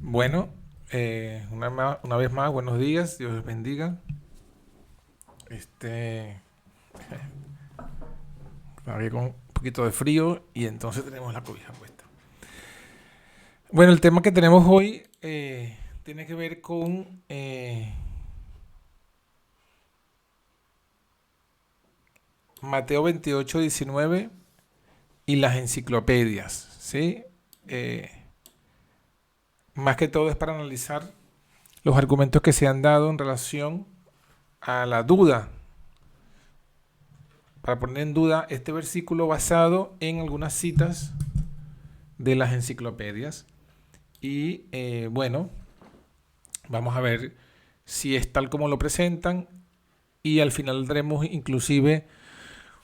Bueno, una vez más, buenos días, Dios les bendiga. Este, aquí con un poquito de frío y entonces tenemos la cobija puesta. Bueno, el tema que tenemos hoy tiene que ver con Mateo 28:19 y las enciclopedias, ¿sí? Eh, Más que todo es para analizar los argumentos que se han dado en relación a la duda, para poner en duda este versículo basado en algunas citas de las enciclopedias. Y bueno, vamos a ver si es tal como lo presentan y al final daremos inclusive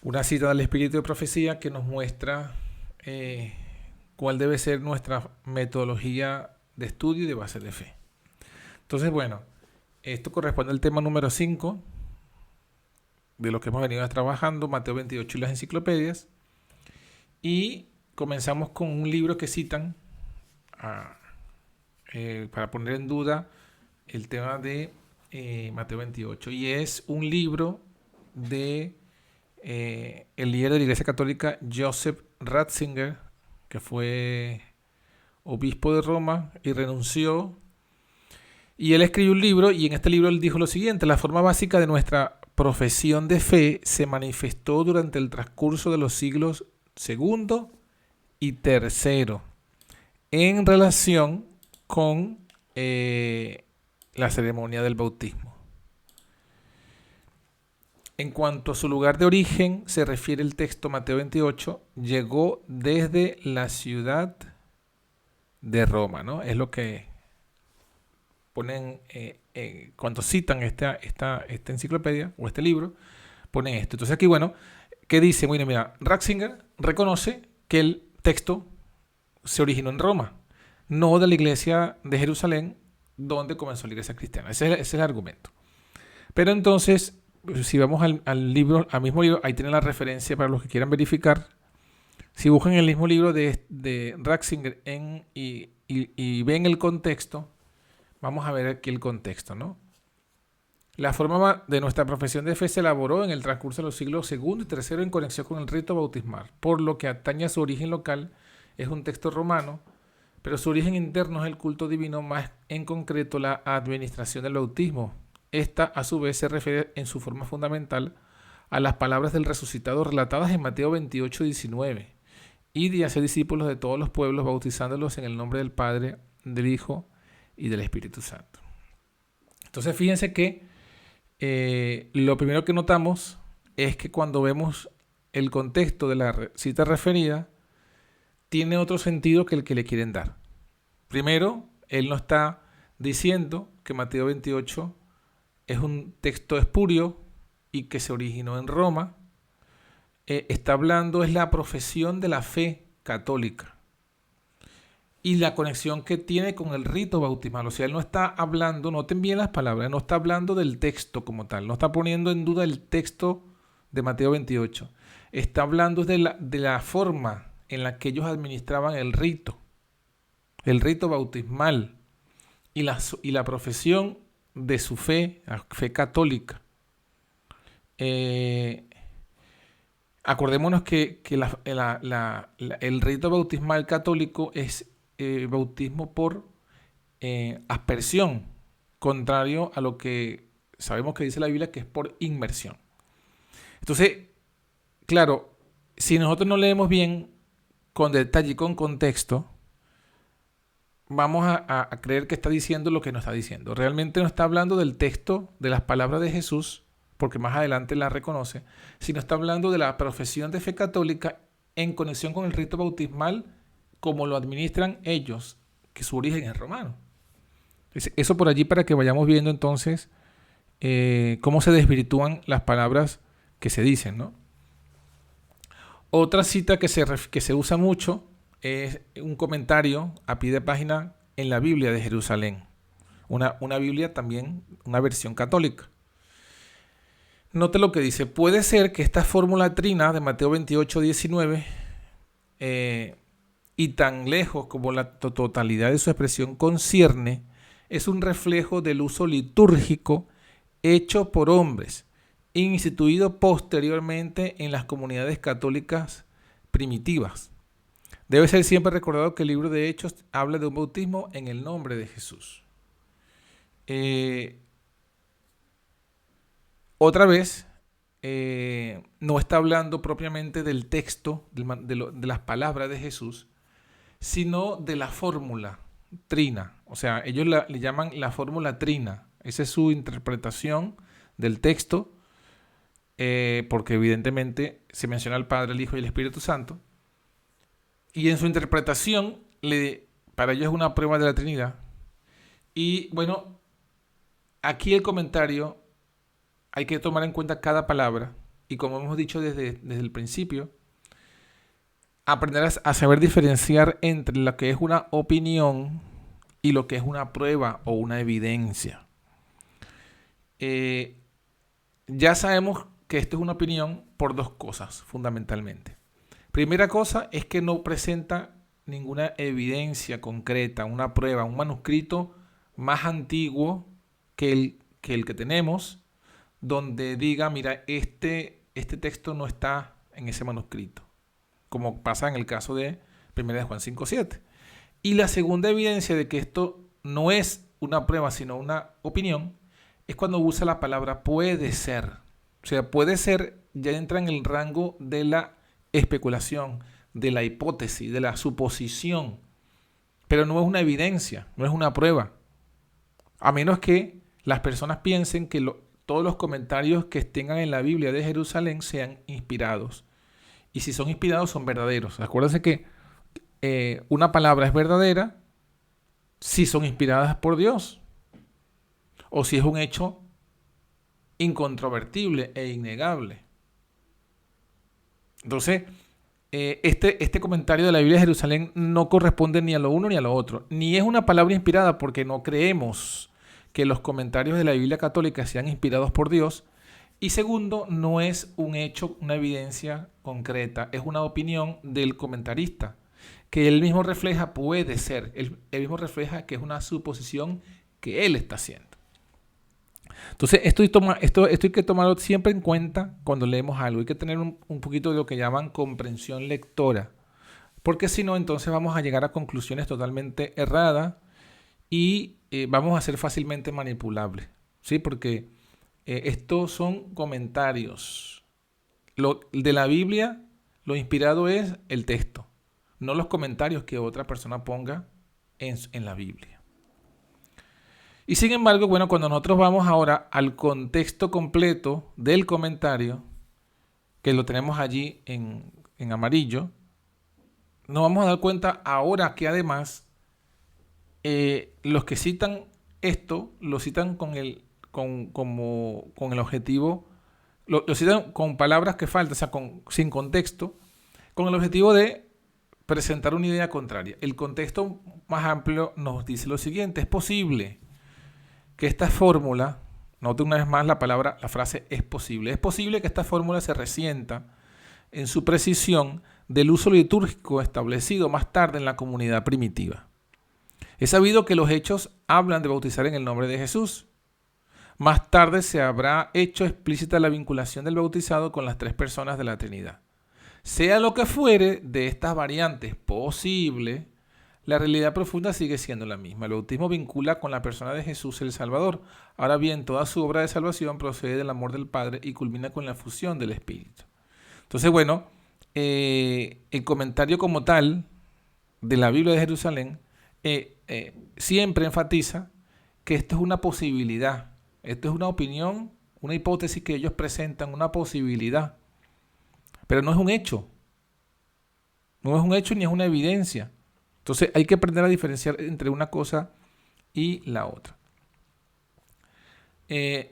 una cita del Espíritu de Profecía que nos muestra eh, cuál debe ser nuestra metodología de estudio y de base de fe. Entonces, bueno, esto corresponde al tema número 5 de lo que hemos venido trabajando, Mateo 28 y las enciclopedias. Y comenzamos con un libro que citan a, para poner en duda el tema de Mateo 28. Y es un libro de el líder de la Iglesia Católica, Joseph Ratzinger, que fue obispo de Roma y renunció. Y él escribió un libro y en este libro él dijo lo siguiente: la forma básica de nuestra profesión de fe se manifestó durante el transcurso de los siglos segundo y tercero en relación con la ceremonia del bautismo. En cuanto a su lugar de origen, se refiere el texto Mateo 28, llegó desde la ciudad de Roma, ¿no? Es lo que ponen cuando citan esta enciclopedia o este libro, ponen esto. Entonces aquí, bueno, ¿qué dice? Bueno, mira, Ratzinger reconoce que el texto se originó en Roma, no de la iglesia de Jerusalén, donde comenzó la iglesia cristiana. Ese es el argumento. Pero entonces, si vamos al libro, al mismo libro, ahí tienen la referencia para los que quieran verificar. Si buscan el mismo libro de Ratzinger y ven el contexto, vamos a ver aquí el contexto, ¿no? La forma de nuestra profesión de fe se elaboró en el transcurso de los siglos segundo y tercero en conexión con el rito bautismal, por lo que atañe a su origen local, es un texto romano, pero su origen interno es el culto divino, más en concreto la administración del bautismo. Esta, a su vez, se refiere en su forma fundamental a las palabras del resucitado relatadas en Mateo 28:19. Id y haced discípulos de todos los pueblos, bautizándolos en el nombre del Padre, del Hijo y del Espíritu Santo. Entonces, fíjense que lo primero que notamos es que cuando vemos el contexto de la cita referida, tiene otro sentido que el que le quieren dar. Primero, él no está diciendo que Mateo 28 es un texto espurio y que se originó en Roma. Está hablando, es la profesión de la fe católica y la conexión que tiene con el rito bautismal. O sea, él no está hablando, noten bien las palabras, no está hablando del texto como tal, no está poniendo en duda el texto de Mateo 28. Está hablando de la forma en la que ellos administraban el rito bautismal y la profesión de su fe, la fe católica. Acordémonos que el rito bautismal católico es bautismo por aspersión, contrario a lo que sabemos que dice la Biblia, que es por inmersión. Entonces, claro, si nosotros no leemos bien, con detalle y con contexto, vamos a creer que está diciendo lo que no está diciendo. Realmente no está hablando del texto, de las palabras de Jesús, porque más adelante la reconoce, sino está hablando de la profesión de fe católica en conexión con el rito bautismal como lo administran ellos, que su origen es romano. Eso por allí para que vayamos viendo entonces cómo se desvirtúan las palabras que se dicen, ¿no? Otra cita que se usa mucho es un comentario a pie de página en la Biblia de Jerusalén. Una Biblia también, una versión católica. Note lo que dice: puede ser que esta fórmula trina de Mateo 28:19 y tan lejos como la totalidad de su expresión concierne, es un reflejo del uso litúrgico hecho por hombres, instituido posteriormente en las comunidades católicas primitivas. Debe ser siempre recordado que el libro de Hechos habla de un bautismo en el nombre de Jesús. Otra vez, no está hablando propiamente del texto, de las palabras de Jesús, sino de la fórmula trina. O sea, ellos le llaman la fórmula trina. Esa es su interpretación del texto, porque evidentemente se menciona al Padre, el Hijo y el Espíritu Santo. Y en su interpretación, para ellos es una prueba de la Trinidad. Y bueno, aquí el comentario, hay que tomar en cuenta cada palabra. Y como hemos dicho desde el principio, aprender a saber diferenciar entre lo que es una opinión y lo que es una prueba o una evidencia. Ya sabemos que esto es una opinión por dos cosas, fundamentalmente. Primera cosa es que no presenta ninguna evidencia concreta, una prueba, un manuscrito más antiguo que el que tenemos, donde diga, mira, este texto no está en ese manuscrito, como pasa en el caso de 1 Juan 5:7. Y la segunda evidencia de que esto no es una prueba, sino una opinión, es cuando usa la palabra puede ser. O sea, puede ser ya entra en el rango de la especulación, de la hipótesis, de la suposición, pero no es una evidencia, no es una prueba, a menos que las personas piensen que todos los comentarios que tengan en la Biblia de Jerusalén sean inspirados, y si son inspirados son verdaderos. Acuérdense que una palabra es verdadera si son inspiradas por Dios, o si es un hecho incontrovertible e innegable. Entonces, este comentario de la Biblia de Jerusalén no corresponde ni a lo uno ni a lo otro. Ni es una palabra inspirada porque no creemos que los comentarios de la Biblia católica sean inspirados por Dios. Y segundo, no es un hecho, una evidencia concreta. Es una opinión del comentarista, que él mismo refleja, puede ser, él mismo refleja que es una suposición que él está haciendo. Entonces, esto hay que tomarlo siempre en cuenta cuando leemos algo. Hay que tener un poquito de lo que llaman comprensión lectora, porque si no, entonces vamos a llegar a conclusiones totalmente erradas y vamos a ser fácilmente manipulables, ¿sí? Porque estos son comentarios. De la Biblia, lo inspirado es el texto, no los comentarios que otra persona ponga en la Biblia. Y sin embargo, bueno, cuando nosotros vamos ahora al contexto completo del comentario, que lo tenemos allí en amarillo, nos vamos a dar cuenta ahora que además los que citan esto, lo citan con el objetivo, lo citan con palabras que faltan, o sea, sin contexto, con el objetivo de presentar una idea contraria. El contexto más amplio nos dice lo siguiente: es posible que esta fórmula, note una vez más la frase es posible que esta fórmula se resienta en su precisión del uso litúrgico establecido más tarde en la comunidad primitiva. Es sabido que los hechos hablan de bautizar en el nombre de Jesús. Más tarde se habrá hecho explícita la vinculación del bautizado con las tres personas de la Trinidad. Sea lo que fuere de estas variantes posible, la realidad profunda sigue siendo la misma. El bautismo vincula con la persona de Jesús el Salvador. Ahora bien, toda su obra de salvación procede del amor del Padre y culmina con la fusión del Espíritu. Entonces, bueno, el comentario como tal de la Biblia de Jerusalén siempre enfatiza que esto es una posibilidad. Esto es una opinión, una hipótesis que ellos presentan, una posibilidad. Pero no es un hecho. No es un hecho ni es una evidencia. Entonces hay que aprender a diferenciar entre una cosa y la otra.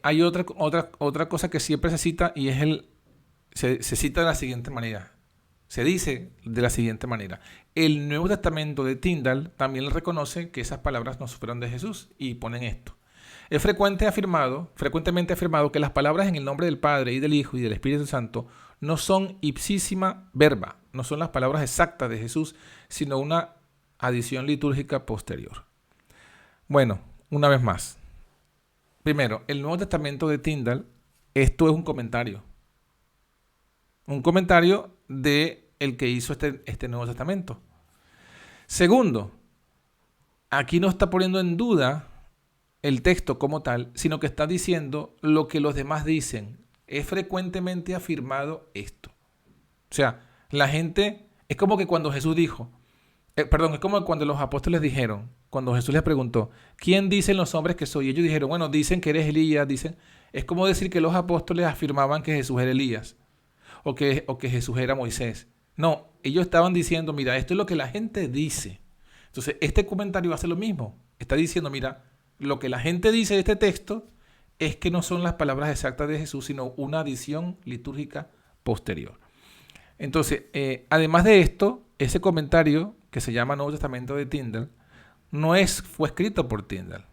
Hay otra cosa que siempre se cita y es se cita de la siguiente manera. Se dice de la siguiente manera: el Nuevo Testamento de Tyndale también reconoce que esas palabras no fueron de Jesús y ponen esto. Es frecuentemente afirmado que las palabras en el nombre del Padre y del Hijo y del Espíritu Santo no son ipsísima verba, no son las palabras exactas de Jesús, sino una adición litúrgica posterior. Bueno, una vez más. Primero, el Nuevo Testamento de Tyndale, esto es un comentario. Un comentario de el que hizo este Nuevo Testamento. Segundo, aquí no está poniendo en duda el texto como tal, sino que está diciendo lo que los demás dicen. Es frecuentemente afirmado esto. O sea, la gente, es como que cuando Jesús dijo, es como cuando los apóstoles dijeron, cuando Jesús les preguntó, ¿quién dicen los hombres que soy? Ellos dijeron, bueno, dicen que eres Elías, dicen. Es como decir que los apóstoles afirmaban que Jesús era Elías o que Jesús era Moisés. No, ellos estaban diciendo, mira, esto es lo que la gente dice. Entonces, este comentario hace lo mismo. Está diciendo, mira, lo que la gente dice de este texto es que no son las palabras exactas de Jesús, sino una adición litúrgica posterior. Entonces, además de esto, ese comentario que se llama Nuevo Testamento de Tyndale fue escrito por Tyndale.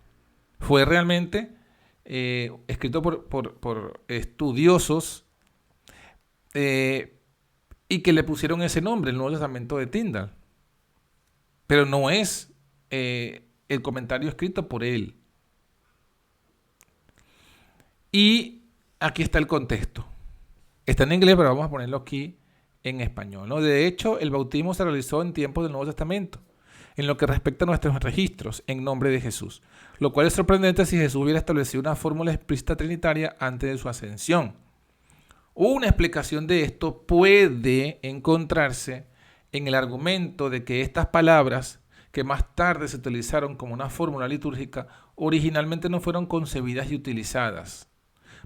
Fue realmente escrito por estudiosos y que le pusieron ese nombre, el Nuevo Testamento de Tyndale. Pero no es el comentario escrito por él. Y aquí está el contexto. Está en inglés, pero vamos a ponerlo aquí en español, ¿no? De hecho, el bautismo se realizó en tiempos del Nuevo Testamento, en lo que respecta a nuestros registros en nombre de Jesús, lo cual es sorprendente si Jesús hubiera establecido una fórmula explícita trinitaria antes de su ascensión. Una explicación de esto puede encontrarse en el argumento de que estas palabras, que más tarde se utilizaron como una fórmula litúrgica, originalmente no fueron concebidas y utilizadas.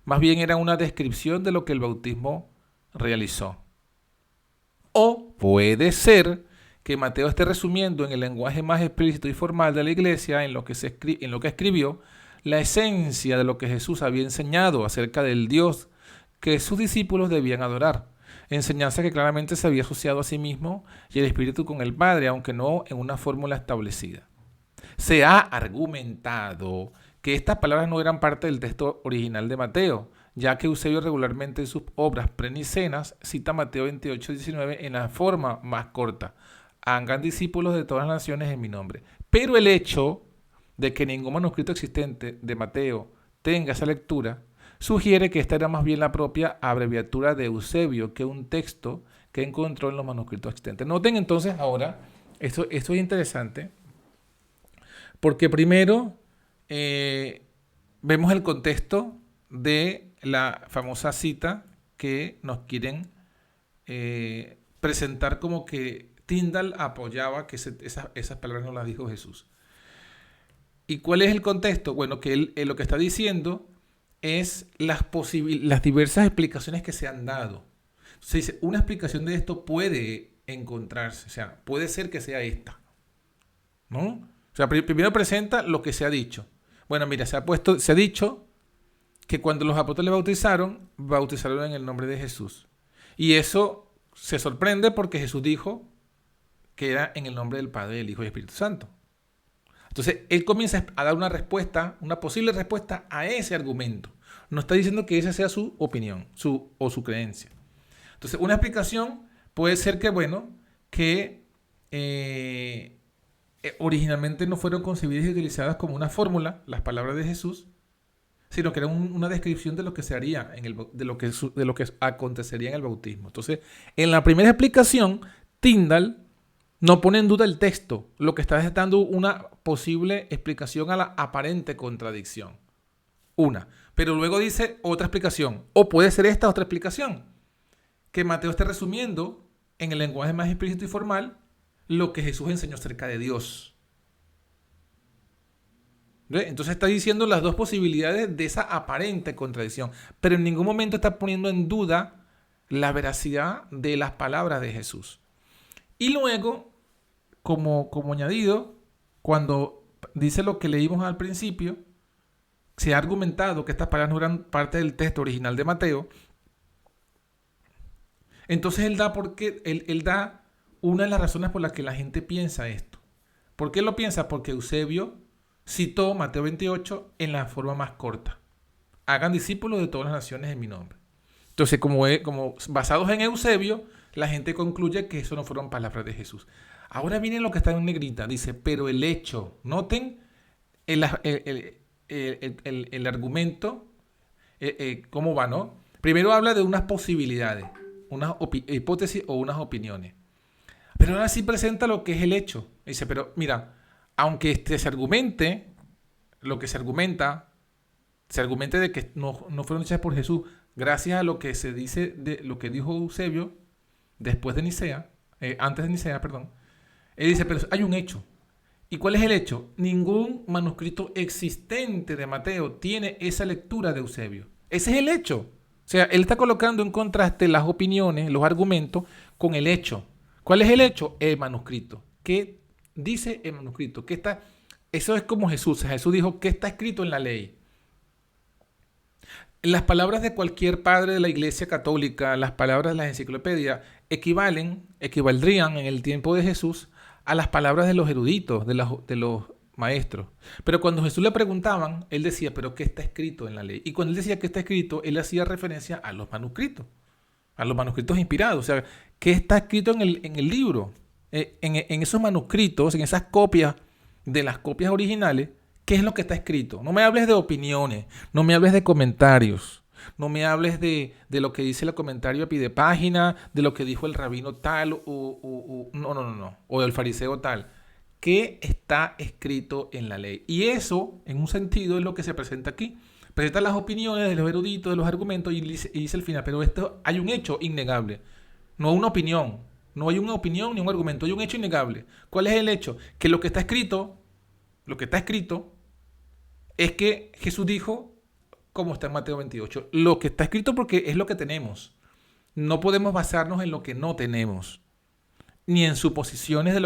Más bien era una descripción de lo que el bautismo realizó. O puede ser que Mateo esté resumiendo en el lenguaje más explícito y formal de la iglesia, en lo que escribió, la esencia de lo que Jesús había enseñado acerca del Dios que sus discípulos debían adorar. Enseñanza que claramente se había asociado a sí mismo y el Espíritu con el Padre, aunque no en una fórmula establecida. Se ha argumentado que estas palabras no eran parte del texto original de Mateo, ya que Eusebio regularmente en sus obras prenicenas cita Mateo 28:19 en la forma más corta: hagan discípulos de todas las naciones en mi nombre. Pero el hecho de que ningún manuscrito existente de Mateo tenga esa lectura sugiere que esta era más bien la propia abreviatura de Eusebio que un texto que encontró en los manuscritos existentes. Noten entonces ahora, esto es interesante, porque primero vemos el contexto de la famosa cita que nos quieren presentar como que Tyndale apoyaba que esas palabras no las dijo Jesús. ¿Y cuál es el contexto? Bueno, que él lo que está diciendo es las diversas explicaciones que se han dado. Se dice, una explicación de esto puede encontrarse, o sea, puede ser que sea esta, ¿no? O sea, primero presenta lo que se ha dicho. Bueno, mira, se ha dicho que cuando los apóstoles bautizaron en el nombre de Jesús. Y eso se sorprende porque Jesús dijo que era en el nombre del Padre, del Hijo y del Espíritu Santo. Entonces, él comienza a dar una respuesta, una posible respuesta a ese argumento. No está diciendo que esa sea su opinión o su creencia. Entonces, una explicación puede ser que, bueno, que originalmente no fueron concebidas y utilizadas como una fórmula, las palabras de Jesús, sino que era una descripción de lo que se haría, de lo que acontecería en el bautismo. Entonces, en la primera explicación, Tyndale no pone en duda el texto, lo que está dando una posible explicación a la aparente contradicción. Una. Pero luego dice otra explicación. O puede ser esta otra explicación. Que Mateo esté resumiendo en el lenguaje más explícito y formal lo que Jesús enseñó acerca de Dios. ¿Ve? Entonces está diciendo las dos posibilidades de esa aparente contradicción. Pero en ningún momento está poniendo en duda la veracidad de las palabras de Jesús. Y luego, como añadido, cuando dice lo que leímos al principio, se ha argumentado que estas palabras no eran parte del texto original de Mateo. Entonces él da una de las razones por las que la gente piensa esto. ¿Por qué lo piensa? Porque Eusebio citó Mateo 28 en la forma más corta. Hagan discípulos de todas las naciones en mi nombre. Entonces, como basados en Eusebio, la gente concluye que eso no fueron palabras de Jesús. Ahora viene lo que está en negrita. Dice, pero el hecho, noten el argumento, cómo va, ¿no? Primero habla de unas posibilidades, unas hipótesis o unas opiniones. Pero ahora sí presenta lo que es el hecho. Dice, pero mira, aunque se argumente, lo que se argumente de que no fueron hechas por Jesús, gracias a lo que se dice de lo que dijo Eusebio después de Nicea, antes de Nicea, perdón. Él dice, pero hay un hecho. ¿Y cuál es el hecho? Ningún manuscrito existente de Mateo tiene esa lectura de Eusebio. Ese es el hecho. O sea, él está colocando en contraste las opiniones, los argumentos, con el hecho. ¿Cuál es el hecho? El manuscrito. ¿Qué dice el manuscrito? ¿Qué está? Eso es como Jesús. Jesús dijo, ¿qué está escrito en la ley? Las palabras de cualquier padre de la Iglesia Católica, las palabras de la enciclopedia, equivaldrían en el tiempo de Jesús a las palabras de los eruditos, de los maestros. Pero cuando Jesús le preguntaban, él decía, ¿pero qué está escrito en la ley? Y cuando él decía que está escrito, él hacía referencia a los manuscritos inspirados. O sea, ¿qué está escrito en el libro? En esos manuscritos, en esas copias de las copias originales, ¿qué es lo que está escrito? No me hables de opiniones, no me hables de comentarios, no me hables de lo que dice el comentario a pie de página, de lo que dijo el rabino tal no, o el fariseo tal. ¿Qué está escrito en la ley? Y eso, en un sentido, es lo que se presenta aquí. Presenta las opiniones de los eruditos, de los argumentos y dice al final, pero esto hay un hecho innegable, no una opinión. No hay una opinión ni un argumento, hay un hecho innegable. ¿Cuál es el hecho? Que lo que está escrito es que Jesús dijo, como está en Mateo 28, lo que está escrito porque es lo que tenemos. No podemos basarnos en lo que no tenemos, ni en suposiciones de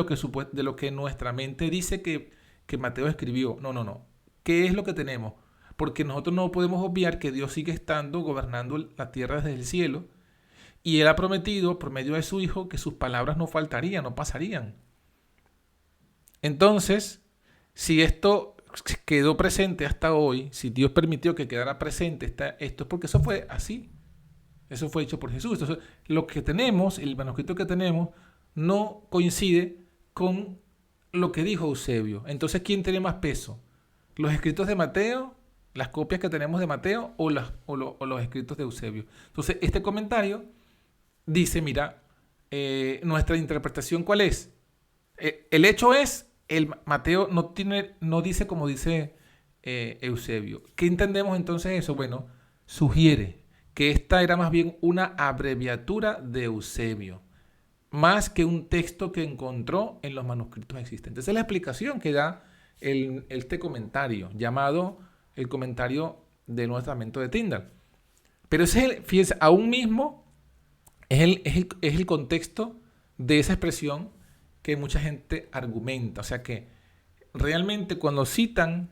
lo que nuestra mente dice que Mateo escribió. No. ¿Qué es lo que tenemos? Porque nosotros no podemos obviar que Dios sigue estando gobernando la tierra desde el cielo y Él ha prometido por medio de su Hijo que sus palabras no faltarían, no pasarían. Entonces, si esto quedó presente hasta hoy, si Dios permitió que quedara presente esto es porque eso fue así. Eso fue hecho por Jesús. Entonces, lo que tenemos, el manuscrito que tenemos, no coincide con lo que dijo Eusebio. Entonces, ¿quién tiene más peso? ¿Los escritos de Mateo, las copias que tenemos de Mateo o los escritos de Eusebio? Entonces, este comentario dice, mira, nuestra interpretación, ¿cuál es? El hecho es, Mateo no dice como dice Eusebio. ¿Qué entendemos entonces eso? Bueno, sugiere que esta era más bien una abreviatura de Eusebio, más que un texto que encontró en los manuscritos existentes. Esa es la explicación que da este comentario, llamado el comentario del Nuevo Testamento de Tyndale. Pero fíjense, aún mismo es el contexto de esa expresión que mucha gente argumenta. O sea que realmente cuando citan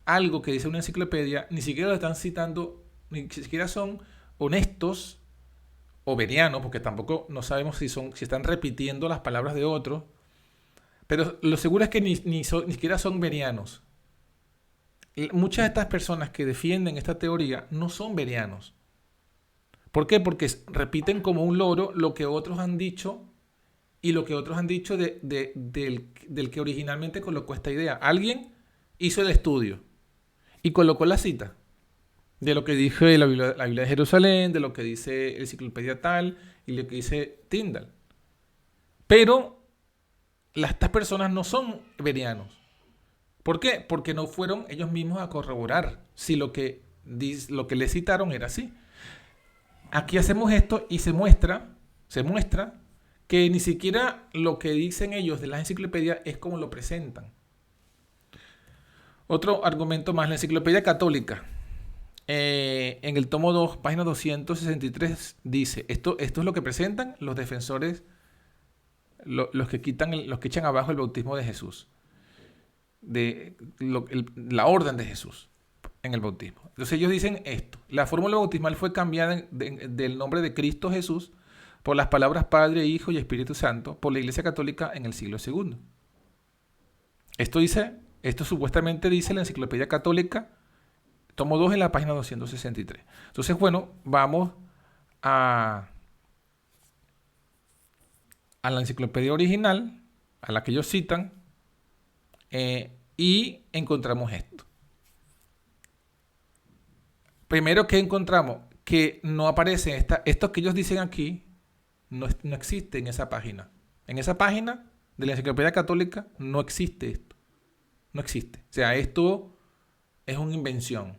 algo que dice una enciclopedia, ni siquiera lo están citando, ni siquiera son honestos o verianos, porque tampoco no sabemos si están repitiendo las palabras de otros, pero lo seguro es que ni siquiera son verianos. Muchas de estas personas que defienden esta teoría no son verianos. ¿Por qué? Porque repiten como un loro lo que otros han dicho y lo que otros han dicho del que originalmente colocó esta idea. Alguien hizo el estudio y colocó la cita de lo que dice la Biblia de Jerusalén, de lo que dice el Enciclopedia tal y lo que dice Tyndale. Pero estas personas no son verianos. ¿Por qué? Porque no fueron ellos mismos a corroborar si lo que les citaron era así. Aquí hacemos esto y se muestra que ni siquiera lo que dicen ellos de las enciclopedias es como lo presentan. Otro argumento más, la Enciclopedia Católica, en el tomo 2, página 263, dice, esto es lo que presentan los defensores, los que echan abajo el bautismo de Jesús, la orden de Jesús en el bautismo. Entonces ellos dicen esto: la fórmula bautismal fue cambiada del nombre de Cristo Jesús por las palabras Padre, Hijo y Espíritu Santo por la Iglesia Católica en el siglo II. Esto supuestamente dice la Enciclopedia Católica Tomo 2 en la página 263. Entonces, bueno, vamos a la enciclopedia original, a la que ellos citan, y encontramos esto. Primero, ¿qué encontramos? Que no aparece esto que ellos dicen aquí, no existe en esa página. En esa página de la Enciclopedia Católica no existe esto. No existe. O sea, esto es una invención.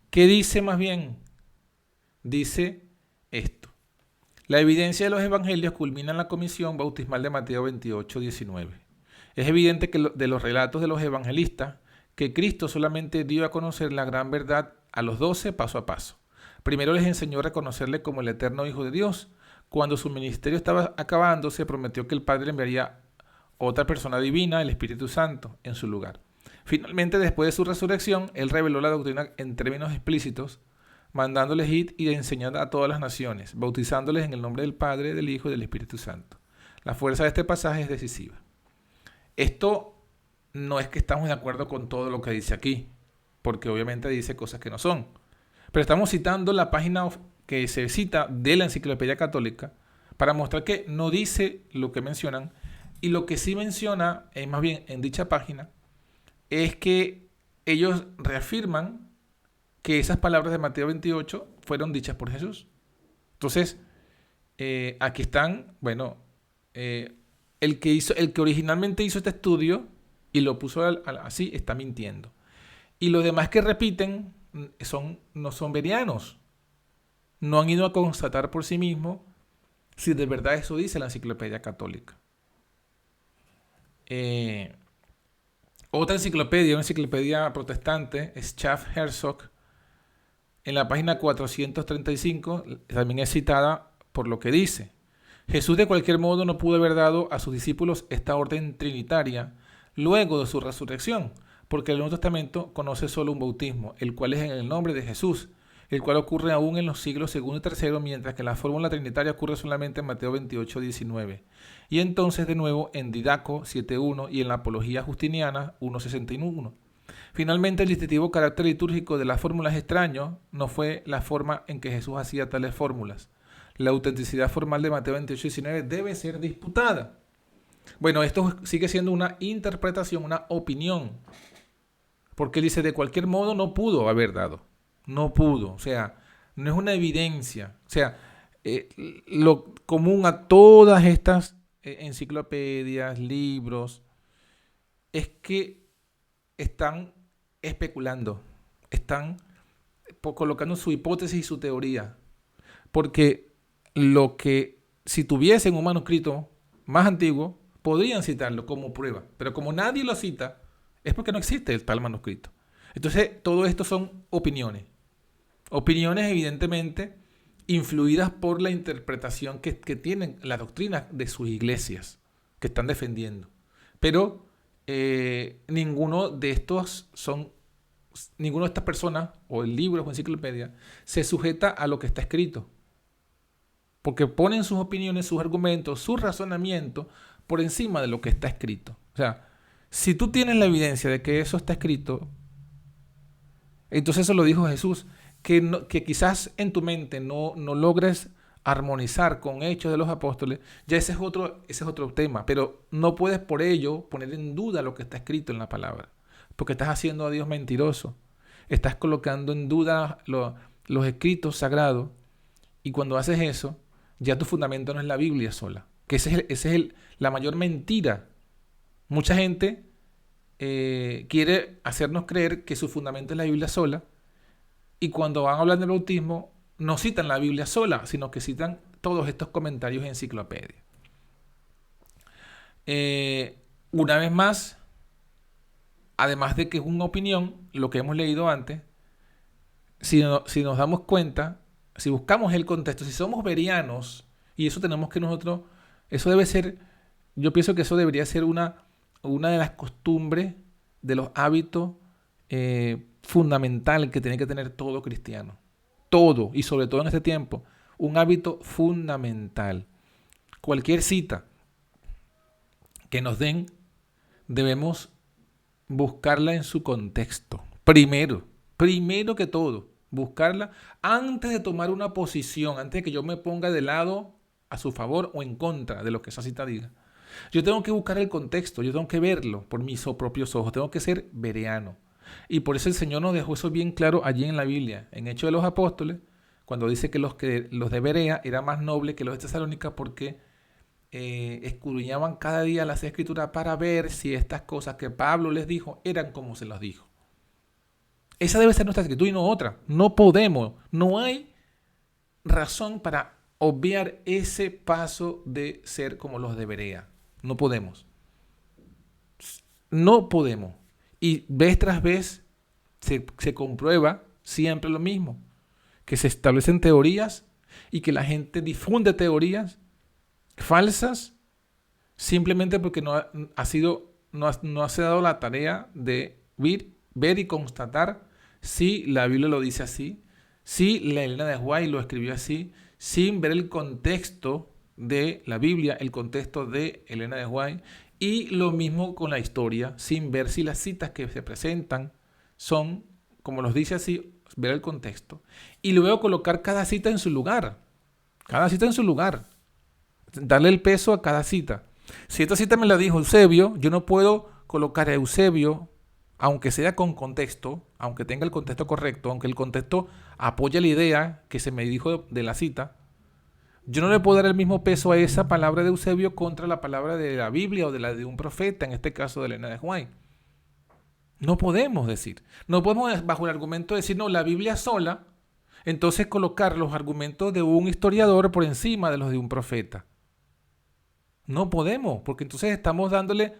¿Qué dice más bien? Dice esto. La evidencia de los evangelios culmina en la comisión bautismal de Mateo 28, 19. Es evidente que de los relatos de los evangelistas que Cristo solamente dio a conocer la gran verdad a los 12 paso a paso. Primero les enseñó a reconocerle como el eterno Hijo de Dios. Cuando su ministerio estaba acabándose, prometió que el Padre enviaría otra persona divina, el Espíritu Santo, en su lugar. Finalmente, después de su resurrección, Él reveló la doctrina en términos explícitos, mandándoles ir y enseñar a todas las naciones, bautizándoles en el nombre del Padre, del Hijo y del Espíritu Santo. La fuerza de este pasaje es decisiva. Esto no es que estamos de acuerdo con todo lo que dice aquí, porque obviamente dice cosas que no son. Pero estamos citando la página que se cita de la Enciclopedia Católica para mostrar que no dice lo que mencionan, y lo que sí menciona, más bien en dicha página, es que ellos reafirman que esas palabras de Mateo 28 fueron dichas por Jesús. Entonces, aquí están, bueno, el que originalmente hizo este estudio y lo puso así, está mintiendo. Y los demás que repiten no son verianos. No han ido a constatar por sí mismos si de verdad eso dice la Enciclopedia Católica. Otra enciclopedia, una enciclopedia protestante, es Schaff-Herzog, en la página 435, también es citada por lo que dice. Jesús de cualquier modo no pudo haber dado a sus discípulos esta orden trinitaria luego de su resurrección, porque el Nuevo Testamento conoce solo un bautismo, el cual es en el nombre de Jesús, el cual ocurre aún en los siglos segundo y tercero, mientras que la fórmula trinitaria ocurre solamente en Mateo 28, 19. Y entonces de nuevo en Didaco 7.1 y en la Apología Justiniana 1.61. Finalmente, el distintivo carácter litúrgico de las fórmulas extraño no fue la forma en que Jesús hacía tales fórmulas. La autenticidad formal de Mateo 28, 19 debe ser disputada. Bueno, esto sigue siendo una interpretación, una opinión, porque él dice, de cualquier modo no pudo haber dado. No pudo, o sea, no es una evidencia. O sea, lo común a todas estas enciclopedias, libros, es que están especulando, están colocando su hipótesis y su teoría. Porque si tuviesen un manuscrito más antiguo, podrían citarlo como prueba. Pero como nadie lo cita, es porque no existe el tal manuscrito. Entonces, todo esto son opiniones. Opiniones evidentemente influidas por la interpretación que tienen la doctrina de sus iglesias que están defendiendo. Pero ninguno de estas personas o el libro o enciclopedia se sujeta a lo que está escrito. Porque ponen sus opiniones, sus argumentos, su razonamiento por encima de lo que está escrito. O sea, si tú tienes la evidencia de que eso está escrito, entonces eso lo dijo Jesús, que quizás en tu mente no logres armonizar con hechos de los apóstoles, ya ese es otro tema, pero no puedes por ello poner en duda lo que está escrito en la palabra, porque estás haciendo a Dios mentiroso, estás colocando en duda los escritos sagrados, y cuando haces eso, ya tu fundamento no es la Biblia sola, que esa es la mayor mentira. Mucha gente quiere hacernos creer que su fundamento es la Biblia sola, y cuando van a hablar del bautismo no citan la Biblia sola, sino que citan todos estos comentarios en enciclopedia. Una vez más, además de que es una opinión, lo que hemos leído antes, si nos damos cuenta, si buscamos el contexto, si somos verianos, y eso tenemos que nosotros, eso debe ser, yo pienso que eso debería ser una de las costumbres, de los hábitos fundamental que tiene que tener todo cristiano. Todo, y sobre todo en este tiempo, un hábito fundamental. Cualquier cita que nos den, debemos buscarla en su contexto. Primero, Primero que todo, buscarla antes de tomar una posición, antes de que yo me ponga de lado a su favor o en contra de lo que esa cita diga. Yo tengo que buscar el contexto, yo tengo que verlo por mis propios ojos, tengo que ser bereano. Y por eso el Señor nos dejó eso bien claro allí en la Biblia, en Hechos de los Apóstoles, cuando dice que los de Berea eran más nobles que los de Tesalónica porque escudriñaban cada día las Escrituras para ver si estas cosas que Pablo les dijo eran como se las dijo. Esa debe ser nuestra actitud y no otra. No podemos, no hay razón para obviar ese paso de ser como los de Berea. No podemos. No podemos. Y vez tras vez se comprueba siempre lo mismo. Que se establecen teorías y que la gente difunde teorías falsas simplemente porque no se ha dado la tarea de ver y constatar si la Biblia lo dice así, si la Elena de White lo escribió así, sin ver el contexto de la Biblia, el contexto de Elena de White, y lo mismo con la historia, sin ver si las citas que se presentan son, como los dice así, ver el contexto. Y luego colocar cada cita en su lugar, darle el peso a cada cita. Si esta cita me la dijo Eusebio, yo no puedo colocar a Eusebio, aunque sea con contexto, aunque tenga el contexto correcto, aunque el contexto apoye la idea que se me dijo de la cita, yo no le puedo dar el mismo peso a esa palabra de Eusebio contra la palabra de la Biblia o de la de un profeta, en este caso de Elena de White. No podemos decir. No podemos bajo el argumento de decir, no, la Biblia sola, entonces colocar los argumentos de un historiador por encima de los de un profeta. No podemos, porque entonces estamos dándole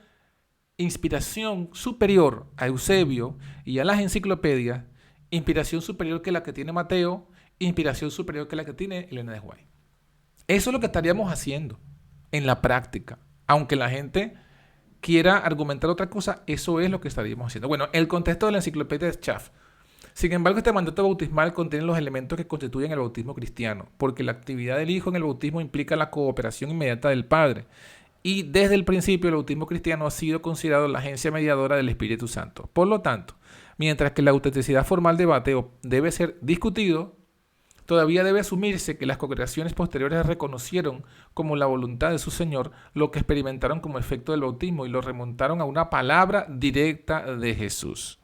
inspiración superior a Eusebio y a las enciclopedias, inspiración superior que la que tiene Mateo, inspiración superior que la que tiene Elena de White. Eso es lo que estaríamos haciendo en la práctica. Aunque la gente quiera argumentar otra cosa, eso es lo que estaríamos haciendo. Bueno, el contexto de la enciclopedia de Schaff. Sin embargo, este mandato bautismal contiene los elementos que constituyen el bautismo cristiano, porque la actividad del Hijo en el bautismo implica la cooperación inmediata del Padre. Y desde el principio el bautismo cristiano ha sido considerado la agencia mediadora del Espíritu Santo. Por lo tanto, mientras que la autenticidad formal de bateo debe ser discutido, todavía debe asumirse que las congregaciones posteriores reconocieron como la voluntad de su Señor lo que experimentaron como efecto del bautismo y lo remontaron a una palabra directa de Jesús.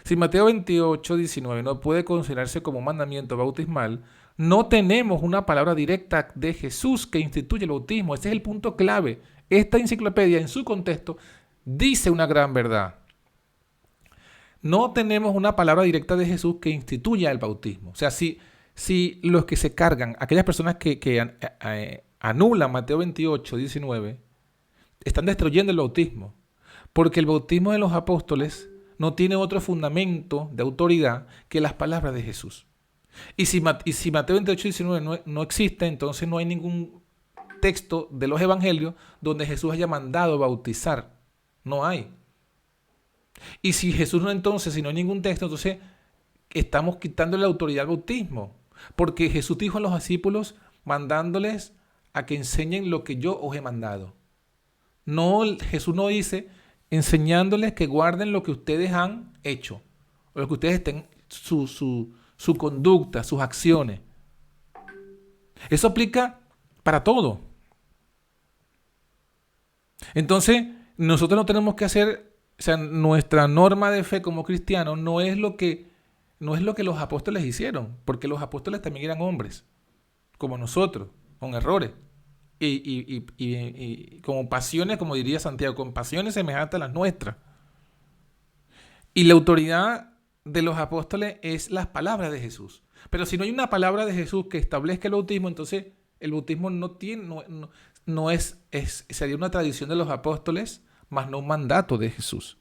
Si Mateo 28, 19 no puede considerarse como mandamiento bautismal, no tenemos una palabra directa de Jesús que instituye el bautismo. Ese es el punto clave. Esta enciclopedia, en su contexto, dice una gran verdad. No tenemos una palabra directa de Jesús que instituya el bautismo. O sea, si los que se cargan, aquellas personas que anulan Mateo 28, 19, están destruyendo el bautismo. Porque el bautismo de los apóstoles no tiene otro fundamento de autoridad que las palabras de Jesús. Y si Mateo 28, 19 no existe, entonces no hay ningún texto de los evangelios donde Jesús haya mandado bautizar. No hay. Y si Jesús si no hay ningún texto, entonces estamos quitando la autoridad al bautismo. Porque Jesús dijo a los discípulos mandándoles a que enseñen lo que yo os he mandado. No, Jesús no dice enseñándoles que guarden lo que ustedes han hecho, o lo que ustedes estén, su conducta, sus acciones. Eso aplica para todo. Entonces, nosotros no tenemos que hacer, o sea, nuestra norma de fe como cristianos no es lo que los apóstoles hicieron, porque los apóstoles también eran hombres, como nosotros, con errores. Y con pasiones, como diría Santiago, con pasiones semejantes a las nuestras. Y la autoridad de los apóstoles es las palabras de Jesús. Pero si no hay una palabra de Jesús que establezca el bautismo, entonces el bautismo sería una tradición de los apóstoles, más no un mandato de Jesús.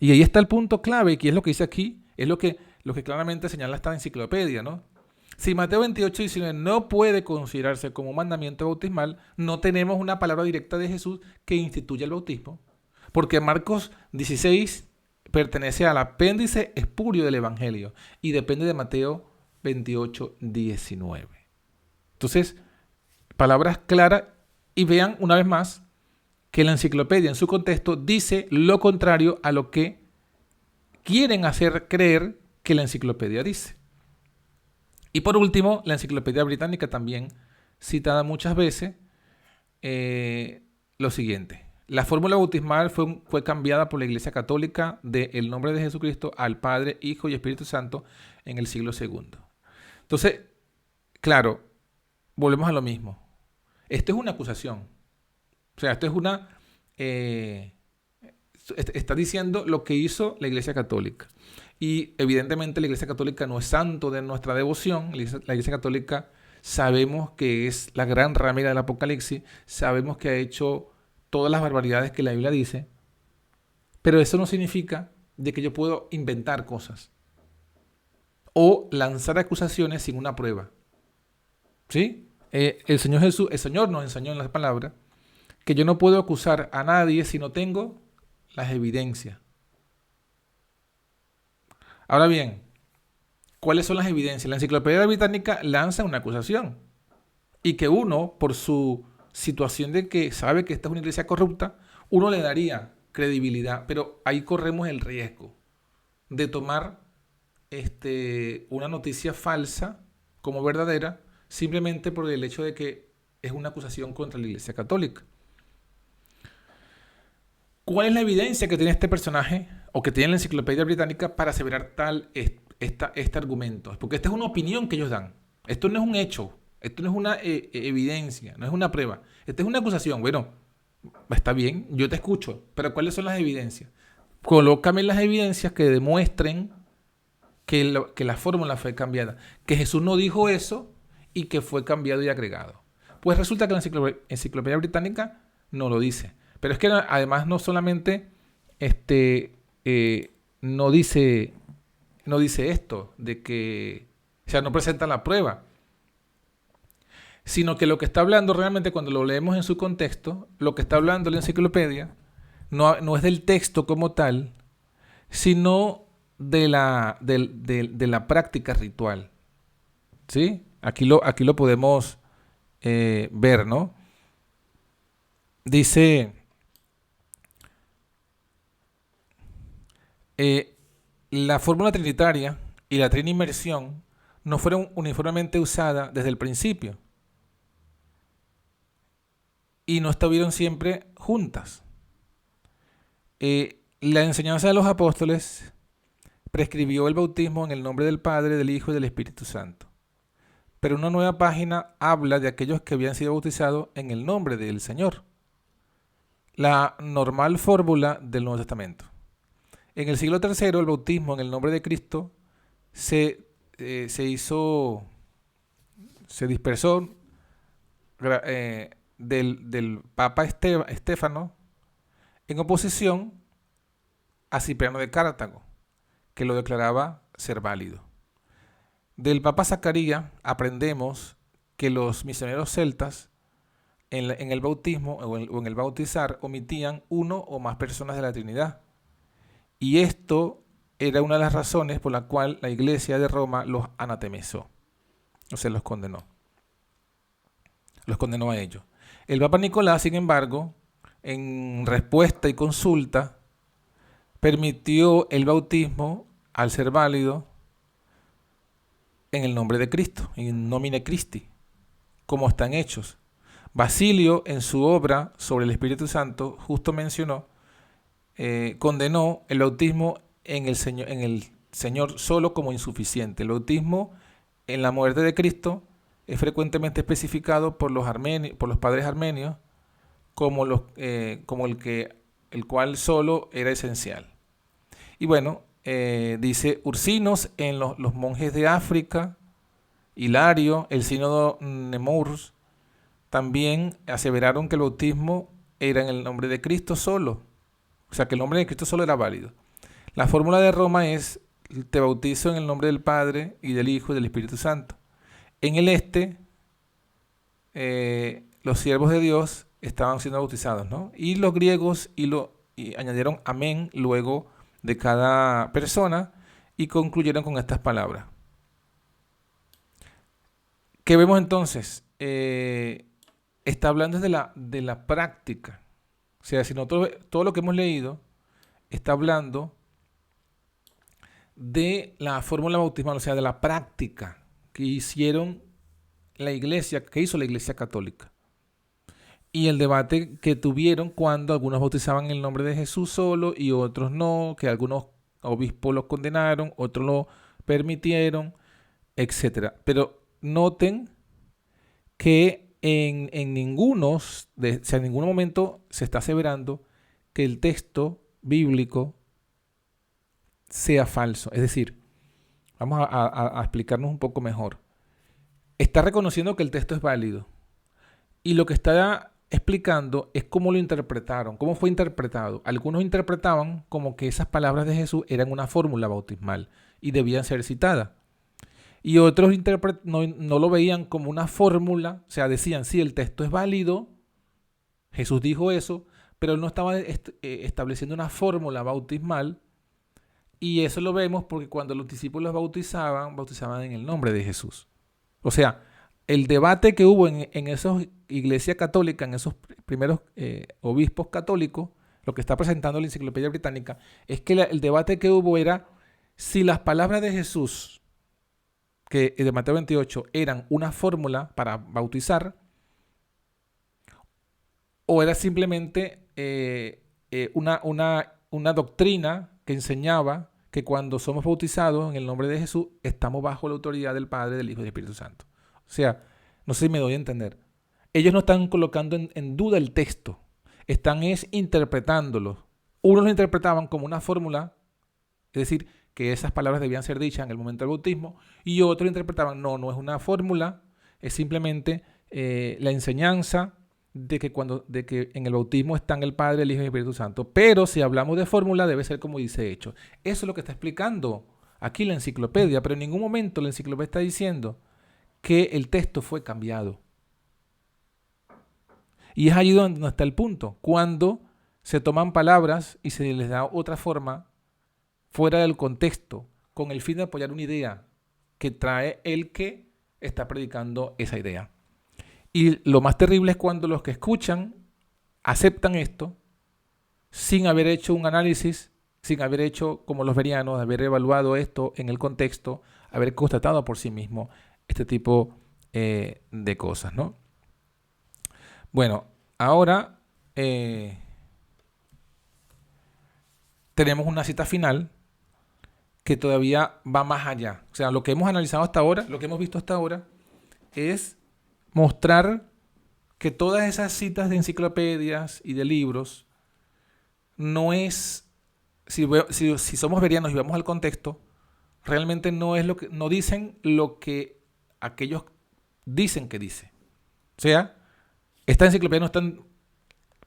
Y ahí está el punto clave, que es lo que dice aquí, es lo que claramente señala esta enciclopedia, ¿no? Si Mateo 28, 19 no puede considerarse como un mandamiento bautismal, no tenemos una palabra directa de Jesús que instituya el bautismo. Porque Marcos 16 pertenece al apéndice espurio del Evangelio y depende de Mateo 28, 19. Entonces, palabras claras, y vean una vez más que la enciclopedia en su contexto dice lo contrario a lo que quieren hacer creer que la enciclopedia dice. Y por último, la Enciclopedia Británica también citada muchas veces lo siguiente. La fórmula bautismal fue cambiada por la Iglesia Católica del nombre de Jesucristo al Padre, Hijo y Espíritu Santo en el siglo II. Entonces, claro, volvemos a lo mismo. Esto es una acusación. O sea, esto es una... está diciendo lo que hizo la Iglesia Católica. Y evidentemente la Iglesia Católica no es santo de nuestra devoción. La Iglesia Católica sabemos que es la gran ramera del Apocalipsis. Sabemos que ha hecho todas las barbaridades que la Biblia dice. Pero eso no significa de que yo puedo inventar cosas o lanzar acusaciones sin una prueba. ¿Sí? El Señor Jesús, el Señor nos enseñó en las palabras que yo no puedo acusar a nadie si no tengo las evidencias. Ahora bien, ¿cuáles son las evidencias? La Enciclopedia Británica lanza una acusación y que uno, por su situación de que sabe que esta es una iglesia corrupta, uno le daría credibilidad, pero ahí corremos el riesgo de tomar una noticia falsa como verdadera simplemente por el hecho de que es una acusación contra la Iglesia Católica. ¿Cuál es la evidencia que tiene este personaje o que tiene la Enciclopedia Británica para aseverar este argumento? Porque esta es una opinión que ellos dan. Esto no es un hecho, esto no es una evidencia, no es una prueba. Esta es una acusación. Bueno, está bien, yo te escucho, pero ¿cuáles son las evidencias? Colócame las evidencias que demuestren que la fórmula fue cambiada, que Jesús no dijo eso y que fue cambiado y agregado. Pues resulta que la Enciclopedia Británica no lo dice. Pero es que además no solamente no dice esto, de que, o sea, no presenta la prueba, sino que lo que está hablando realmente cuando lo leemos en su contexto, lo que está hablando la enciclopedia no es del texto como tal, sino de la práctica ritual. ¿Sí? Aquí lo podemos ver, ¿no? Dice... la fórmula trinitaria y la trinimmersión no fueron uniformemente usadas desde el principio y no estuvieron siempre juntas. La enseñanza de los apóstoles prescribió el bautismo en el nombre del Padre, del Hijo y del Espíritu Santo. Pero una nueva página habla de aquellos que habían sido bautizados en el nombre del Señor. La normal fórmula del Nuevo Testamento. En el siglo III, el bautismo en el nombre de Cristo se dispersó del Papa Estéfano en oposición a Cipriano de Cartago, que lo declaraba ser válido. Del Papa Zacarías aprendemos que los misioneros celtas en el bautismo o en el bautizar omitían uno o más personas de la Trinidad. Y esto era una de las razones por la cual la Iglesia de Roma los anatemizó. O sea, los condenó. Los condenó a ellos. El Papa Nicolás, sin embargo, en respuesta y consulta, permitió el bautismo al ser válido en el nombre de Cristo, en nomine Christi, como están hechos. Basilio, en su obra sobre el Espíritu Santo, justo mencionó condenó el bautismo en el Señor solo como insuficiente. El bautismo en la muerte de Cristo es frecuentemente especificado por los padres armenios como el cual solo era esencial. Y bueno, dice Ursinos en los monjes de África, Hilario, el sínodo Nemours, también aseveraron que el bautismo era en el nombre de Cristo solo. O sea, que el nombre de Cristo solo era válido. La fórmula de Roma es: te bautizo en el nombre del Padre y del Hijo y del Espíritu Santo. En el los siervos de Dios estaban siendo bautizados, ¿no? Y los griegos y añadieron amén luego de cada persona y concluyeron con estas palabras. ¿Qué vemos entonces? Está hablando de la práctica. O sea, si nosotros, todo lo que hemos leído está hablando de la fórmula bautismal, o sea, de la práctica que hicieron la iglesia, que hizo la iglesia católica. Y el debate que tuvieron cuando algunos bautizaban en el nombre de Jesús solo y otros no, que algunos obispos los condenaron, otros lo permitieron, etcétera. Pero noten que en ningún momento se está aseverando que el texto bíblico sea falso. Es decir, vamos a explicarnos un poco mejor. Está reconociendo que el texto es válido. Y lo que está explicando es cómo lo interpretaron, cómo fue interpretado. Algunos interpretaban como que esas palabras de Jesús eran una fórmula bautismal y debían ser citadas. Y otros no lo veían como una fórmula, o sea, decían, sí, el texto es válido, Jesús dijo eso, pero él no estaba estableciendo una fórmula bautismal. Y eso lo vemos porque cuando los discípulos bautizaban en el nombre de Jesús. O sea, el debate que hubo en esas iglesias católicas, en esos primeros obispos católicos, lo que está presentando la Enciclopedia Británica, es que el debate que hubo era si las palabras de Jesús, que de Mateo 28, eran una fórmula para bautizar, o era simplemente una doctrina que enseñaba que cuando somos bautizados en el nombre de Jesús, estamos bajo la autoridad del Padre, del Hijo y del Espíritu Santo. O sea, no sé si me doy a entender. Ellos no están colocando en duda el texto, están interpretándolo. Unos lo interpretaban como una fórmula, es decir, que esas palabras debían ser dichas en el momento del bautismo, y otros interpretaban, no es una fórmula, es simplemente la enseñanza de que en el bautismo están el Padre, el Hijo y el Espíritu Santo. Pero si hablamos de fórmula, debe ser como dice Hechos. Eso es lo que está explicando aquí la enciclopedia, pero en ningún momento la enciclopedia está diciendo que el texto fue cambiado. Y es allí donde está el punto. Cuando se toman palabras y se les da otra forma fuera del contexto, con el fin de apoyar una idea que trae el que está predicando esa idea. Y lo más terrible es cuando los que escuchan aceptan esto sin haber hecho un análisis, sin haber hecho como los bereanos, haber evaluado esto en el contexto, haber constatado por sí mismo este tipo de cosas, ¿no? Bueno, ahora tenemos una cita final que todavía va más allá. O sea, lo que hemos analizado hasta ahora, lo que hemos visto hasta ahora, es mostrar que todas esas citas de enciclopedias y de libros no es, si somos bereanos y vamos al contexto, realmente no dicen lo que aquellos dicen que dice. O sea, estas enciclopedias no están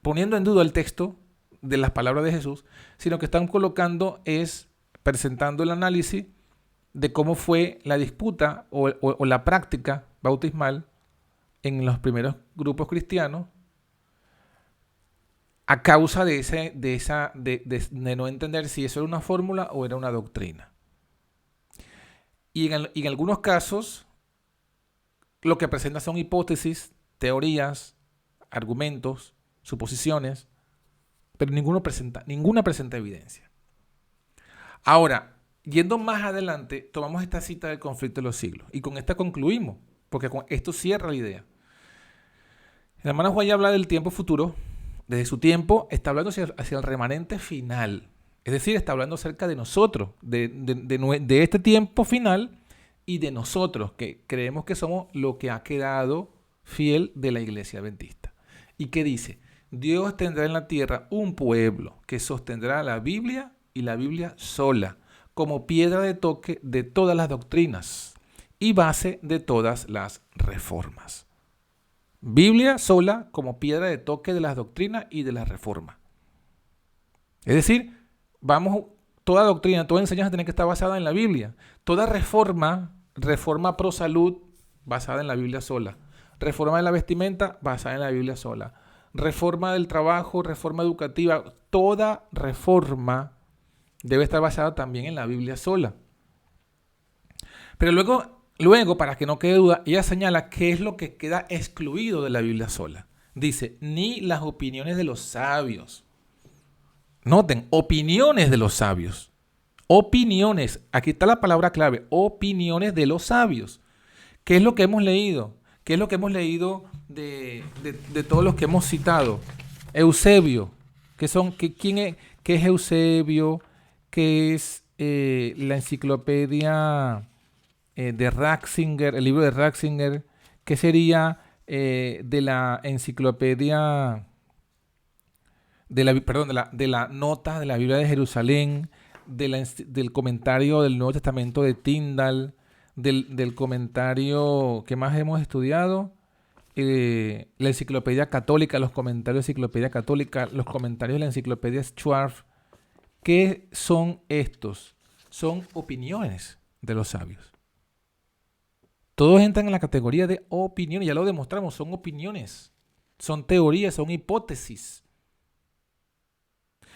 poniendo en duda el texto de las palabras de Jesús, sino que están presentando el análisis de cómo fue la disputa o la práctica bautismal en los primeros grupos cristianos a causa de no entender si eso era una fórmula o era una doctrina. Y en algunos casos lo que presenta son hipótesis, teorías, argumentos, suposiciones, pero ninguna presenta evidencia. Ahora, yendo más adelante, tomamos esta cita del conflicto de los siglos y con esta concluimos, porque con esto cierra la idea. El hermano Juan ya habla del tiempo futuro. Desde su tiempo está hablando hacia el remanente final. Es decir, está hablando acerca de nosotros, de este tiempo final y de nosotros, que creemos que somos lo que ha quedado fiel de la iglesia adventista. ¿Y qué dice? Dios tendrá en la tierra un pueblo que sostendrá la Biblia y la Biblia sola, como piedra de toque de todas las doctrinas y base de todas las reformas. Biblia sola como piedra de toque de las doctrinas y de las reformas. Es decir, toda doctrina, toda enseñanza tiene que estar basada en la Biblia. Toda reforma pro salud, basada en la Biblia sola. Reforma de la vestimenta, basada en la Biblia sola. Reforma del trabajo, reforma educativa, toda reforma debe estar basada también en la Biblia sola. Pero luego, para que no quede duda, ella señala qué es lo que queda excluido de la Biblia sola. Dice, ni las opiniones de los sabios. Noten, opiniones de los sabios. opiniones, aquí está la palabra clave, opiniones de los sabios. ¿Qué es lo que hemos leído? ¿Qué es lo que hemos leído de todos los que hemos citado? Eusebio, ¿qué es Eusebio? ¿Qué es la enciclopedia de Ratzinger, el libro de Ratzinger? ¿Qué sería de la enciclopedia, de la nota de la Biblia de Jerusalén, del comentario del Nuevo Testamento de Tyndall, del comentario que más hemos estudiado? La enciclopedia católica, los comentarios de la enciclopedia católica, los comentarios de la enciclopedia Schwartz. ¿Qué son estos? Son opiniones de los sabios. Todos entran en la categoría de opiniones, ya lo demostramos, son opiniones, son teorías, son hipótesis.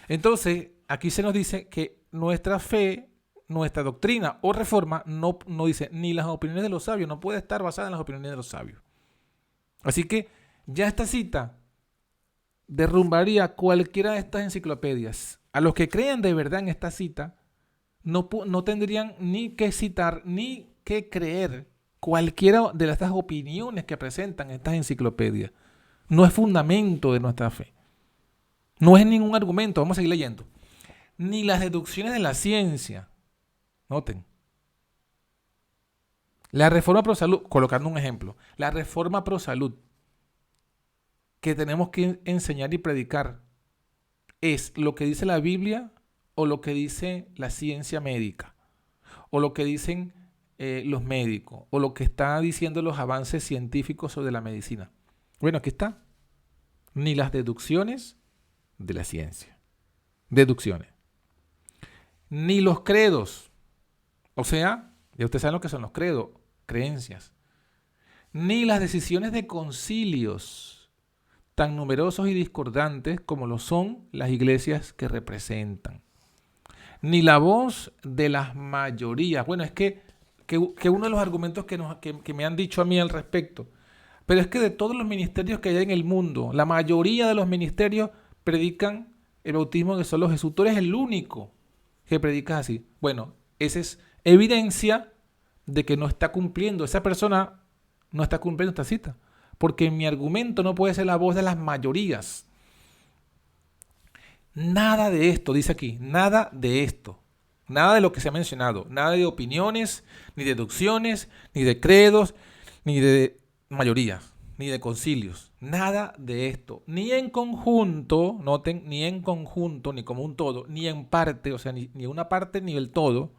Entonces, aquí se nos dice que nuestra fe, nuestra doctrina o reforma no dice ni las opiniones de los sabios, no puede estar basada en las opiniones de los sabios. Así que ya esta cita derrumbaría cualquiera de estas enciclopedias. A los que crean de verdad en esta cita, no tendrían ni que citar ni que creer cualquiera de estas opiniones que presentan estas enciclopedias. No es fundamento de nuestra fe. No es ningún argumento. Vamos a seguir leyendo. Ni las deducciones de la ciencia. Noten. La reforma pro salud, colocando un ejemplo, la reforma pro salud que tenemos que enseñar y predicar es lo que dice la Biblia o lo que dice la ciencia médica o lo que dicen los médicos o lo que están diciendo los avances científicos sobre la medicina. Bueno, aquí está. Ni las deducciones de la ciencia. Deducciones. Ni los credos. O sea, ya ustedes saben lo que son los credos, creencias. Ni las decisiones de concilios tan numerosos y discordantes como lo son las iglesias que representan. Ni la voz de las mayorías. Bueno, es que uno de los argumentos que me han dicho a mí al respecto, pero es que de todos los ministerios que hay en el mundo, la mayoría de los ministerios predican el bautismo de solo Jesús. Tú eres el único que predicas así. Bueno, esa es evidencia de que no está cumpliendo, esa persona no está cumpliendo esta cita, porque mi argumento no puede ser la voz de las mayorías. Nada de esto, dice aquí, nada de esto, nada de lo que se ha mencionado, nada de opiniones, ni deducciones, ni de credos, ni de mayorías, ni de concilios, nada de esto, ni en conjunto, noten, ni en conjunto, ni como un todo, ni en parte, o sea, ni una parte ni el todo,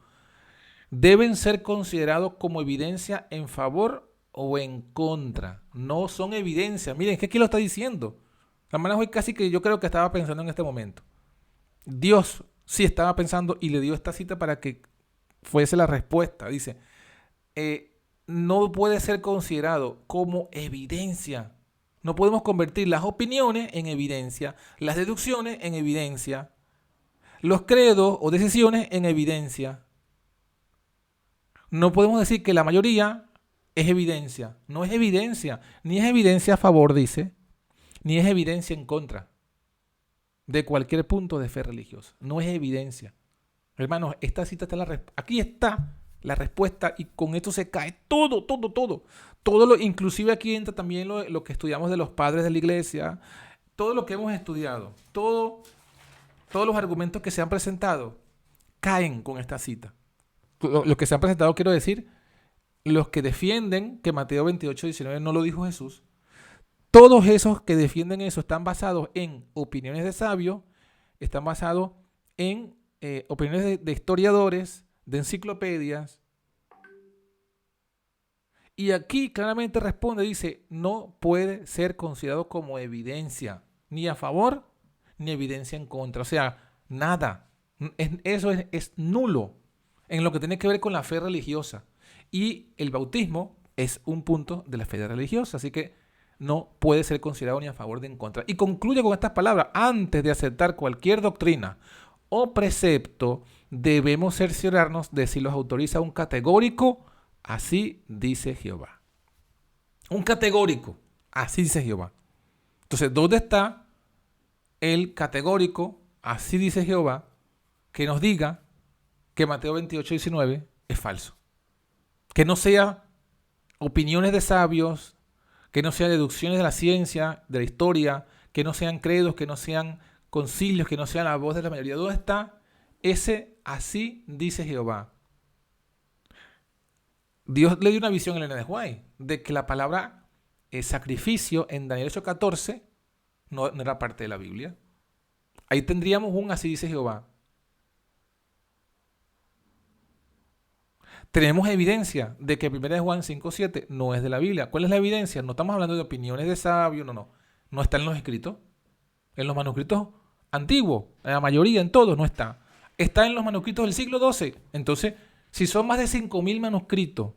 deben ser considerados como evidencia en favor o en contra. No son evidencia. Miren, es que aquí lo está diciendo. La hermana hoy casi que yo creo que estaba pensando en este momento. Dios sí estaba pensando y le dio esta cita para que fuese la respuesta. Dice, no puede ser considerado como evidencia. No podemos convertir las opiniones en evidencia, las deducciones en evidencia, los credos o decisiones en evidencia. No podemos decir que la mayoría es evidencia. No es evidencia. Ni es evidencia a favor, dice, ni es evidencia en contra de cualquier punto de fe religiosa. No es evidencia. Hermanos, esta cita está aquí está la respuesta y con esto se cae todo. Inclusive aquí entra también lo que estudiamos de los padres de la iglesia, todo lo que hemos estudiado, todos los argumentos que se han presentado caen con esta cita. Los que se han presentado, quiero decir, los que defienden que Mateo 28:19 no lo dijo Jesús, todos esos que defienden eso están basados en opiniones de sabios, están basados en opiniones de historiadores, de enciclopedias. Y aquí claramente responde, dice, no puede ser considerado como evidencia, ni a favor, ni evidencia en contra. O sea, nada. Eso es nulo en lo que tiene que ver con la fe religiosa. Y el bautismo es un punto de la fe religiosa, así que no puede ser considerado ni a favor ni en contra. Y concluye con estas palabras: antes de aceptar cualquier doctrina o precepto, debemos cerciorarnos de si los autoriza un categórico, así dice Jehová. Un categórico, así dice Jehová. Entonces, ¿dónde está el categórico, así dice Jehová, que nos diga que Mateo 28, 19 es falso. Que no sea opiniones de sabios, que no sean deducciones de la ciencia, de la historia, que no sean credos, que no sean concilios, que no sean la voz de la mayoría. ¿Dónde está ese así dice Jehová? Dios le dio una visión en Elena de White de que la palabra sacrificio en Daniel 8:14 no era parte de la Biblia. Ahí tendríamos un así dice Jehová. Tenemos evidencia de que 1 Juan 5:7 no es de la Biblia. ¿Cuál es la evidencia? No estamos hablando de opiniones de sabios, no. No está en los escritos. En los manuscritos antiguos, en la mayoría, en todos, no está. Está en los manuscritos del siglo XII. Entonces, si son más de 5.000 manuscritos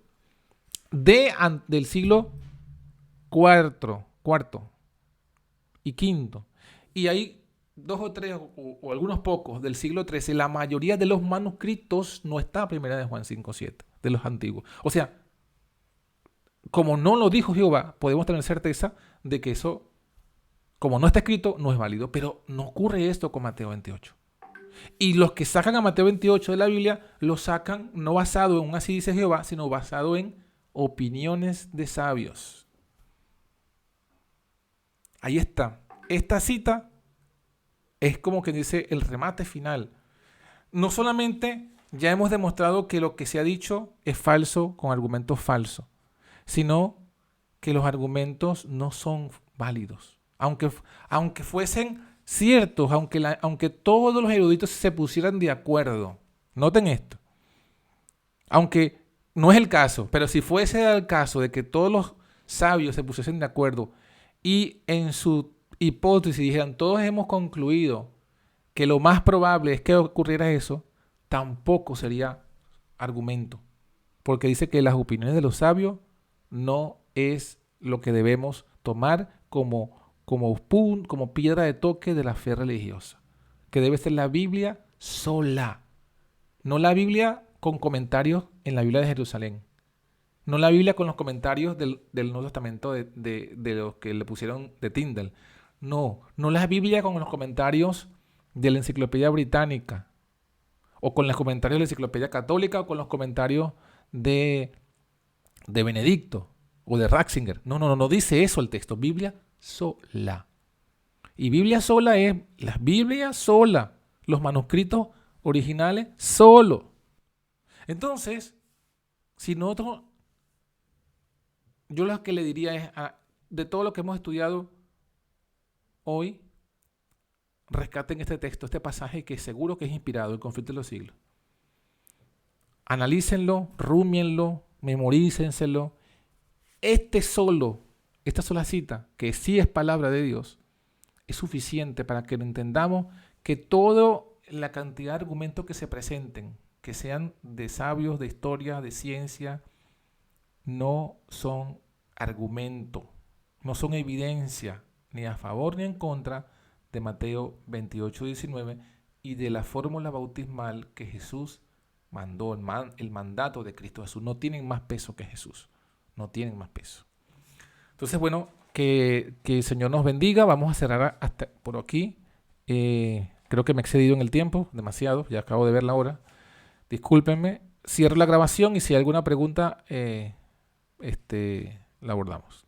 del siglo cuarto y quinto, y hay 2 o 3 o algunos pocos del siglo XIII, la mayoría de los manuscritos no está 1 Juan 5:7, de los antiguos. O sea, como no lo dijo Jehová, podemos tener certeza de que eso, como no está escrito, no es válido. Pero no ocurre esto con Mateo 28. Y los que sacan a Mateo 28 de la Biblia, lo sacan no basado en un así dice Jehová, sino basado en opiniones de sabios. Ahí está. Esta cita es como que dice el remate final. No solamente ya hemos demostrado que lo que se ha dicho es falso con argumentos falsos, sino que los argumentos no son válidos. Aunque fuesen ciertos, aunque todos los eruditos se pusieran de acuerdo. Noten esto. Aunque no es el caso, pero si fuese el caso de que todos los sabios se pusiesen de acuerdo y en su hipótesis dijeran, todos hemos concluido que lo más probable es que ocurriera eso, tampoco sería argumento. Porque dice que las opiniones de los sabios no es lo que debemos tomar como piedra de toque de la fe religiosa. Que debe ser la Biblia sola. No la Biblia con comentarios en la Biblia de Jerusalén. No la Biblia con los comentarios del Nuevo Testamento de los que le pusieron de Tyndale. No la Biblia con los comentarios de la Enciclopedia Británica. O con los comentarios de la Enciclopedia Católica o con los comentarios de Benedicto o de Ratzinger. No dice eso el texto. Biblia sola. Y Biblia sola es la Biblia sola. Los manuscritos originales solo. Entonces, si nosotros, yo lo que le diría es, de todo lo que hemos estudiado hoy, rescaten este texto, este pasaje que seguro que es inspirado, el conflicto de los siglos. Analícenlo, rúmienlo, memorícenselo. Esta sola cita, que sí es palabra de Dios, es suficiente para que lo entendamos, que toda la cantidad de argumentos que se presenten, que sean de sabios, de historia, de ciencia, no son argumento, no son evidencia, ni a favor ni en contra de Mateo 28, 19 y de la fórmula bautismal que Jesús mandó, el mandato de Cristo Jesús. No tienen más peso que Jesús, no tienen más peso. Entonces, bueno, que el Señor nos bendiga. Vamos a cerrar hasta por aquí. Creo que me he excedido en el tiempo, demasiado, ya acabo de ver la hora. Discúlpenme. Cierro la grabación y si hay alguna pregunta, la abordamos.